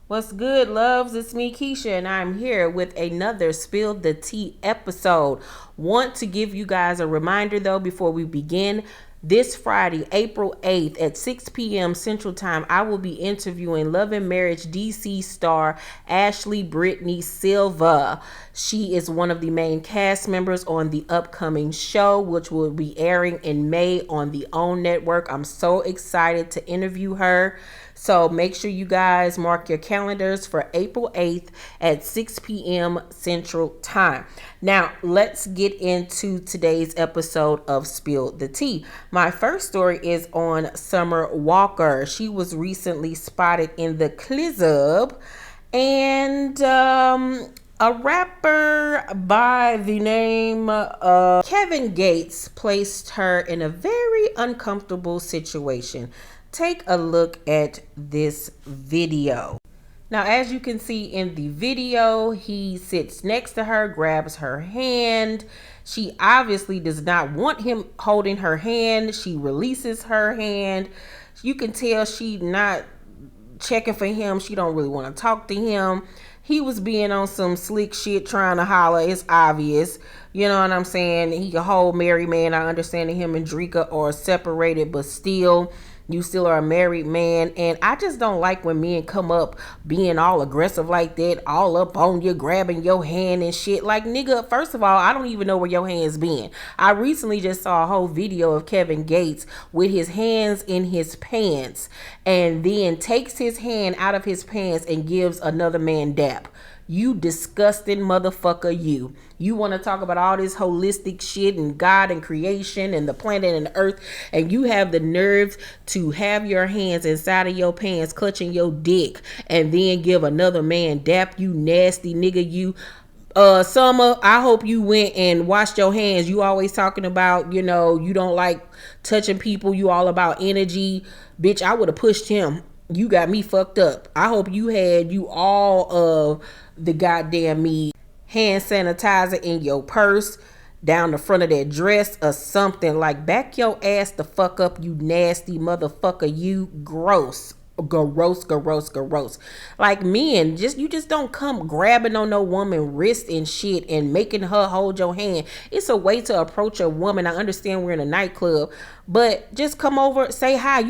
What's good, loves? It's me, Keisha, and I'm here with another Spill the Tea episode. Want to give you guys a reminder, though, before we begin. This Friday, April 8th at 6 p.m. Central Time, I will be interviewing Love and Marriage DC star Ashley Brittany Silva. She is one of the main cast members on the upcoming show, which will be airing in May on the OWN network. I'm so excited to interview her. So make sure you guys mark your calendars for April 8th at 6 p.m. Central Time. Now, let's get into today's episode of Spill the Tea. My first story is on Summer Walker. She was recently spotted in the club, and a rapper by the name of Kevin Gates placed her in a very uncomfortable situation. Take a look at this video. Now, as you can see in the video, he sits next to her, grabs her hand. She obviously does not want him holding her hand. She releases her hand. You can tell she not checking for him. She don't really want to talk to him. He was being on some slick shit trying to holler. It's obvious. You know what I'm saying? He a whole married man. I understand that him and Drika are separated, but still, you still are a married man. And I just don't like when men come up being all aggressive like that, all up on you, grabbing your hand and shit. Like, nigga, first of all, I don't even know where your hands been. I recently just saw a whole video of Kevin Gates with his hands in his pants and then takes his hand out of his pants and gives another man dap. You disgusting motherfucker, you. You want to talk about all this holistic shit and God and creation and the planet and the earth, and you have the nerve to have your hands inside of your pants clutching your dick and then give another man dap, you nasty nigga, you. Summer, I hope you went and washed your hands. You always talking about, you know, you don't like touching people. You all about energy. Bitch, I would have pushed him. You got me fucked up. I hope you had all of the goddamn hand sanitizer in your purse, down the front of that dress or something. Like, back your ass the fuck up, you nasty motherfucker, you. Gross. Gross. Like, men, you just don't come grabbing on no woman wrist and shit and making her hold your hand. It's a way to approach a woman. I understand we're in a nightclub, but just come over, say hi.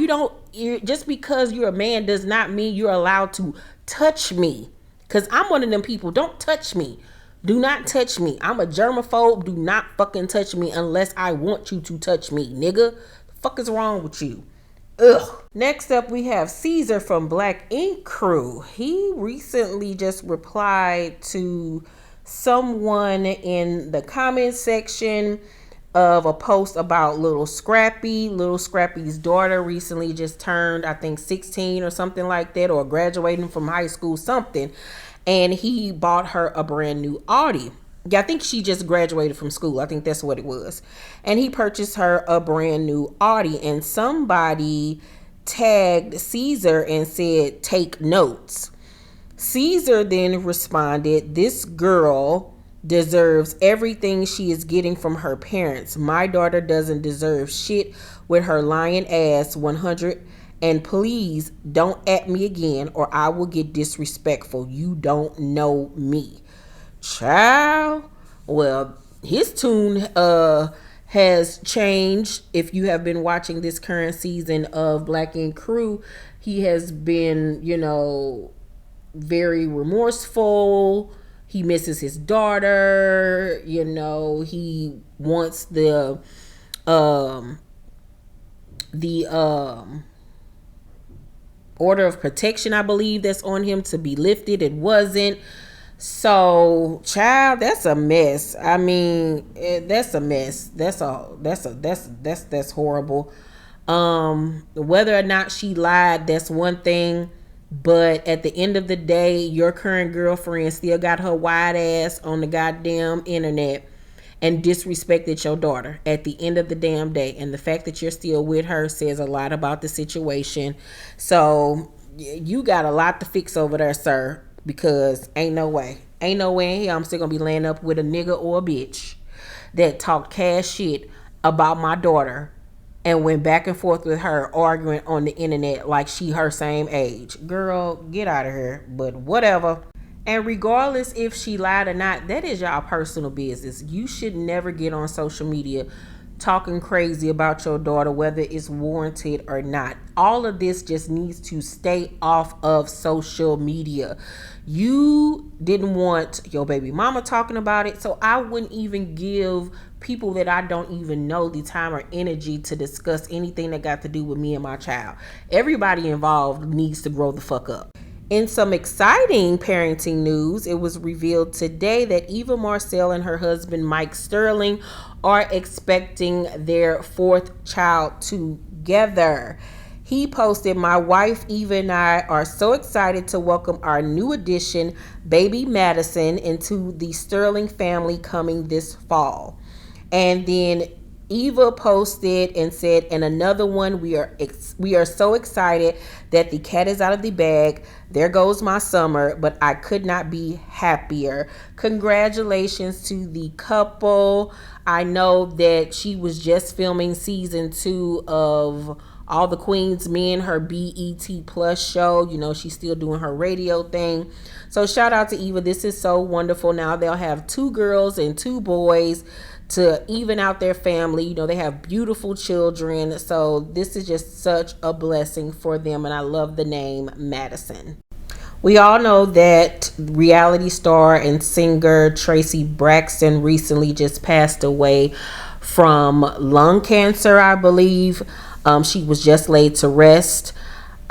Just because you're a man does not mean you're allowed to touch me. Cause I'm one of them people. Don't touch me. Do not touch me. I'm a germaphobe. Do not fucking touch me unless I want you to touch me, nigga. The fuck is wrong with you? Ugh. Next up, we have Cesar from Black Ink Crew. He recently just replied to someone in the comment section of a post about Little Scrappy. Little Scrappy's daughter recently just turned, I think, 16 or something like that, or graduating from high school, something. And he bought her a brand new Audi. Yeah, I think she just graduated from school. I think that's what it was. And he purchased her a brand new Audi. And somebody tagged Cesar and said, take notes. Cesar then responded, this girl deserves everything she is getting from her parents. My daughter doesn't deserve shit with her lying ass. 100. And please don't at me again or I will get disrespectful. You don't know me. Child. Well, his tune has changed. If you have been watching this current season of Black Ink Crew, he has been, very remorseful. He misses his daughter. He wants the order of protection, I believe, that's on him to be lifted. It wasn't. So, child, that's a mess. I mean, that's a mess. That's horrible. Whether or not she lied, that's one thing. But at the end of the day, your current girlfriend still got her wide ass on the goddamn internet and disrespected your daughter at the end of the damn day. And the fact that you're still with her says a lot about the situation. So you got a lot to fix over there, sir, because ain't no way in here I'm still gonna be laying up with a nigga or a bitch that talked cash shit about my daughter and went back and forth with her, arguing on the internet like she her same age. Girl, get out of here. But whatever. And regardless if she lied or not, that is y'all personal business. You should never get on social media talking crazy about your daughter, whether it's warranted or not. All of this just needs to stay off of social media. You didn't want your baby mama talking about it, so I wouldn't even give people that I don't even know the time or energy to discuss anything that got to do with me and my child. Everybody involved needs to grow the fuck up. In some exciting parenting news, it was revealed today that Eva Marcille and her husband Mike Sterling are expecting their fourth child together. He posted, "My wife Eva and I are so excited to welcome our new addition, baby Madison, into the Sterling family coming this fall." And then Eva posted and said, "And another one, we are so excited that the cat is out of the bag. There goes my summer, but I could not be happier." Congratulations to the couple. I know that she was just filming season 2 of All the Queen's Men, her BET Plus show. You know, she's still doing her radio thing. So shout out to Eva. This is so wonderful. Now they'll have 2 girls and 2 boys to even out their family. You know, they have beautiful children. So this is just such a blessing for them. And I love the name Madison. We all know that reality star and singer Traci Braxton recently just passed away from lung cancer, I believe. She was just laid to rest.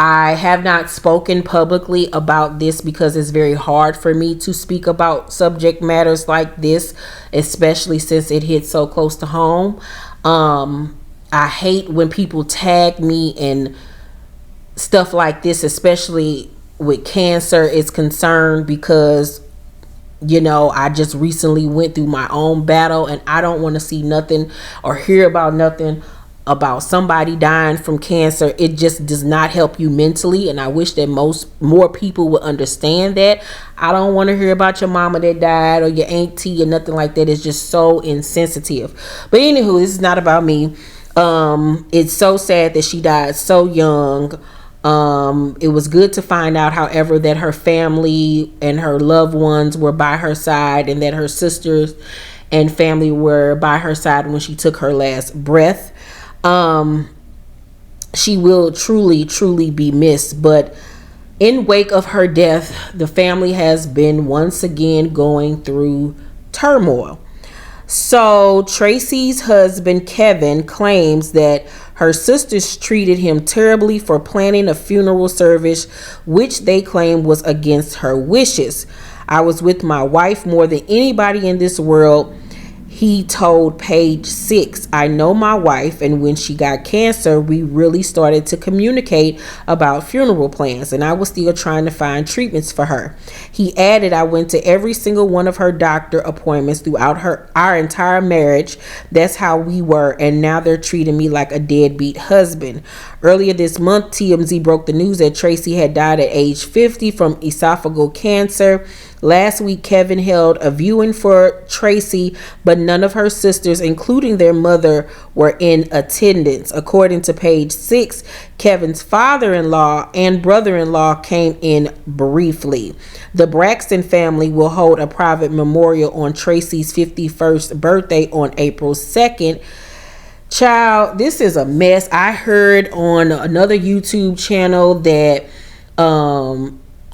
I have not spoken publicly about this because it's very hard for me to speak about subject matters like this, especially since it hits so close to home. I hate when people tag me and stuff like this, especially with cancer is concerned, because you know, I just recently went through my own battle, and I don't want to see nothing or hear about nothing about somebody dying from cancer. It just does not help you mentally, and I wish that more people would understand that. I don't want to hear about your mama that died or your auntie or nothing like that. It's just so insensitive. But anywho, this is not about me. It's so sad that she died so young. It was good to find out, however, that her family and her loved ones were by her side, and that her sisters and family were by her side when she took her last breath. She will truly be missed. But in wake of her death, the family has been once again going through turmoil. So Traci's husband Kevin claims that her sisters treated him terribly for planning a funeral service, which they claim was against her wishes. "I was with my wife more than anybody in this world," he told Page 6. "I know my wife, and when she got cancer, we really started to communicate about funeral plans, and I was still trying to find treatments for her." He added, "I went to every single one of her doctor appointments throughout our entire marriage. That's how we were, and now they're treating me like a deadbeat husband." Earlier this month, TMZ broke the news that Traci had died at age 50 from esophageal cancer. Last week, Kevin held a viewing for Traci, but none of her sisters, including their mother, were in attendance. According to Page 6, Kevin's father-in-law and brother-in-law came in briefly. The Braxton family will hold a private memorial on Traci's 51st birthday on April 2nd. Child, this is a mess. I heard on another YouTube channel that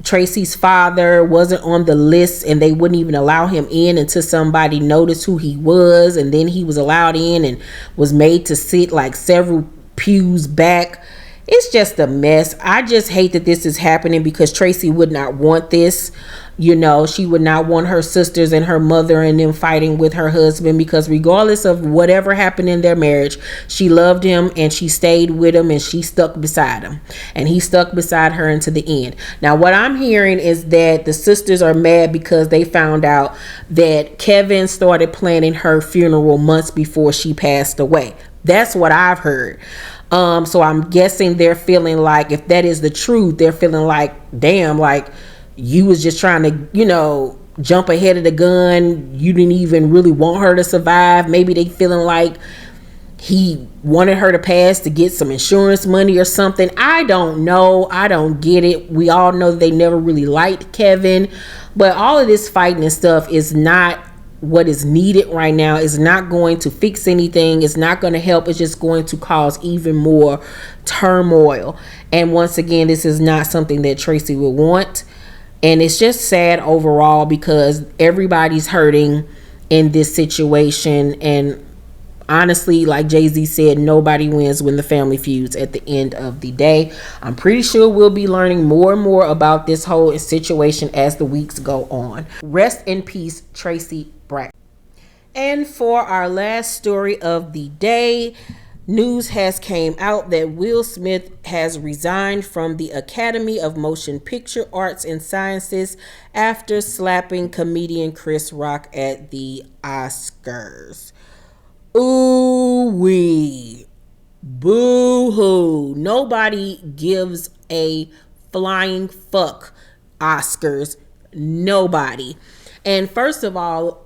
Traci's father wasn't on the list, and they wouldn't even allow him in until somebody noticed who he was, and then he was allowed in and was made to sit like several pews back. It's just a mess. I just hate that this is happening, because Traci would not want this. You know, she would not want her sisters and her mother and them fighting with her husband, because regardless of whatever happened in their marriage, she loved him and she stayed with him, and she stuck beside him, and he stuck beside her into the end. Now, what I'm hearing is that the sisters are mad because they found out that Kevin started planning her funeral months before she passed away. That's what I've heard. So I'm guessing they're feeling like, if that is the truth, they're feeling like, damn, like, you was just trying to, you know, jump ahead of the gun. You didn't even really want her to survive. Maybe they feeling like he wanted her to pass to get some insurance money or something. I don't know. I don't get it. We all know they never really liked Kevin, but all of this fighting and stuff is not what is needed right now. It's not going to fix anything. It's not going to help. It's just going to cause even more turmoil. And once again, this is not something that Traci would want. And it's just sad overall because everybody's hurting in this situation. And honestly, like Jay-Z said, nobody wins when the family feuds at the end of the day. I'm pretty sure we'll be learning more and more about this whole situation as the weeks go on. Rest in peace, Traci Braxton. And for our last story of the day, news has came out that Will Smith has resigned from the Academy of Motion Picture Arts and Sciences after slapping comedian Chris Rock at the Oscars. Ooh-wee. Boo-hoo. Nobody gives a flying fuck, Oscars. Nobody. And first of all,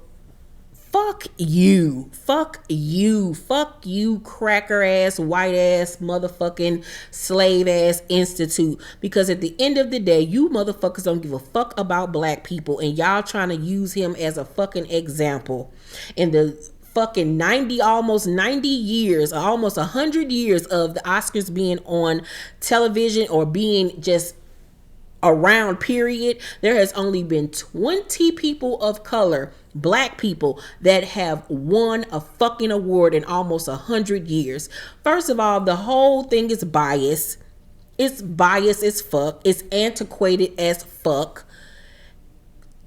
fuck you. Fuck you. Fuck you, cracker ass, white ass, motherfucking slave ass institute. Because at the end of the day, you motherfuckers don't give a fuck about black people. And y'all trying to use him as a fucking example. In the fucking 90, almost 90 years, almost 100 years of the Oscars being on television or being just around, period, there has only been 20 people of color, black people, that have won a fucking award in almost 100 years. First of all, the whole thing is biased. It's biased as fuck. It's antiquated as fuck.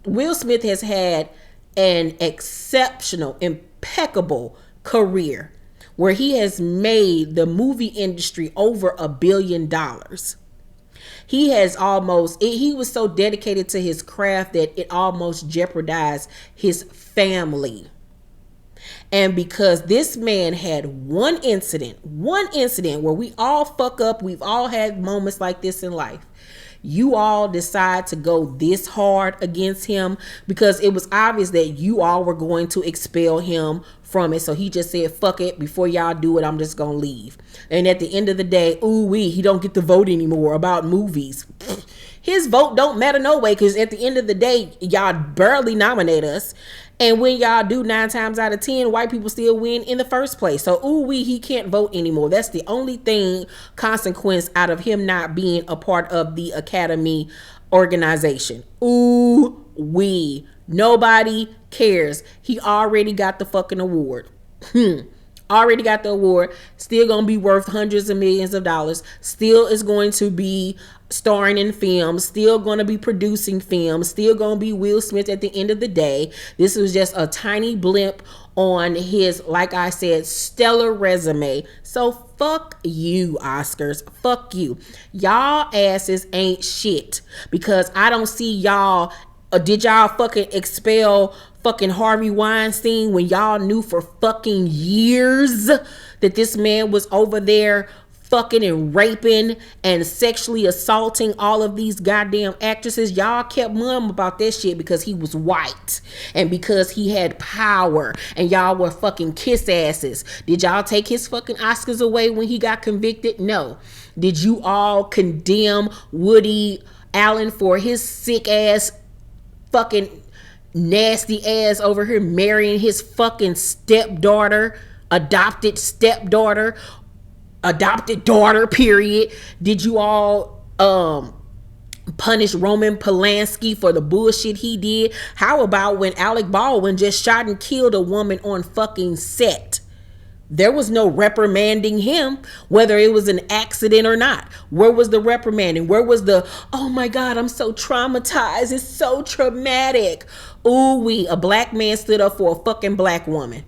Will Smith has had an exceptional, impeccable career where he has made the movie industry over $1 billion. He was so dedicated to his craft that it almost jeopardized his family. And because this man had one incident where we all fuck up, we've all had moments like this in life. You all decide to go this hard against him because it was obvious that you all were going to expel him from it. So he just said, fuck it, before y'all do it, I'm just gonna leave. And at the end of the day, he don't get to vote anymore about movies. His vote don't matter no way, because at the end of the day, y'all barely nominate us. And when y'all do, 9 times out of 10, white people still win in the first place. So, he can't vote anymore. That's the only consequence out of him not being a part of the Academy organization. Nobody cares. He already got the fucking award. Already got the award. Still gonna be worth hundreds of millions of dollars. Still is going to be starring in films. Still gonna be producing films. Still gonna be Will Smith at the end of the day. This was just a tiny blimp on his, like I said, stellar resume. So fuck you, Oscars. Fuck you. Y'all asses ain't shit, because I don't see y'all. Did y'all fucking expel fucking Harvey Weinstein when y'all knew for fucking years that this man was over there fucking and raping and sexually assaulting all of these goddamn actresses? Y'all kept mum about that shit because he was white and because he had power, and y'all were fucking kiss asses. Did y'all take his fucking Oscars away when he got convicted? No. Did you all condemn Woody Allen for his sick ass fucking nasty ass over here marrying his fucking stepdaughter, adopted daughter, period? Did you all punish Roman Polanski for the bullshit he did? How about when Alec Baldwin just shot and killed a woman on fucking set? There was no reprimanding him, whether it was an accident or not. Where was the reprimanding? Where was the, oh my God, I'm so traumatized. It's so traumatic. A black man stood up for a fucking black woman.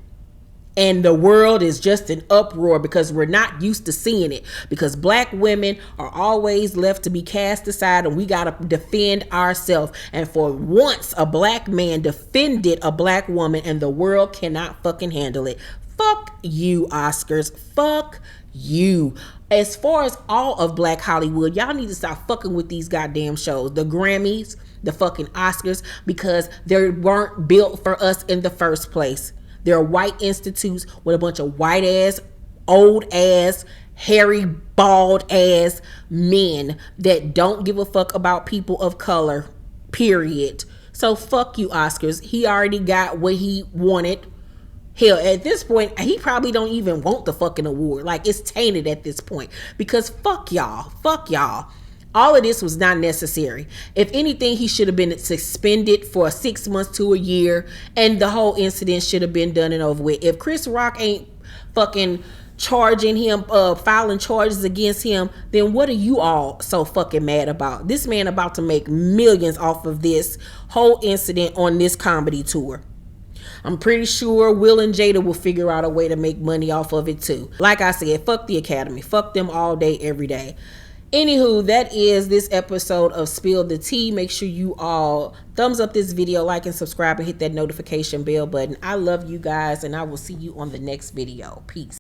And the world is just an uproar because we're not used to seeing it. Because black women are always left to be cast aside, and we got to defend ourselves. And for once, a black man defended a black woman, and the world cannot fucking handle it. Fuck you, Oscars. Fuck you. As far as all of Black Hollywood, y'all need to stop fucking with these goddamn shows. The Grammys, the fucking Oscars, because they weren't built for us in the first place. They're white institutes with a bunch of white ass old ass, hairy, bald ass men that don't give a fuck about people of color, period. So fuck you, Oscars. He already got what he wanted. Hell, at this point, he probably don't even want the fucking award. Like, it's tainted at this point. Because fuck y'all. Fuck y'all. All of this was not necessary. If anything, he should have been suspended for 6 months to a year. And the whole incident should have been done and over with. If Chris Rock ain't fucking charging him, filing charges against him, then what are you all so fucking mad about? This man about to make millions off of this whole incident on this comedy tour. I'm pretty sure Will and Jada will figure out a way to make money off of it too. Like I said, fuck the Academy. Fuck them all day, every day. Anywho, that is this episode of Spill the Tea. Make sure you all thumbs up this video, like and subscribe, and hit that notification bell button. I love you guys, and I will see you on the next video. Peace.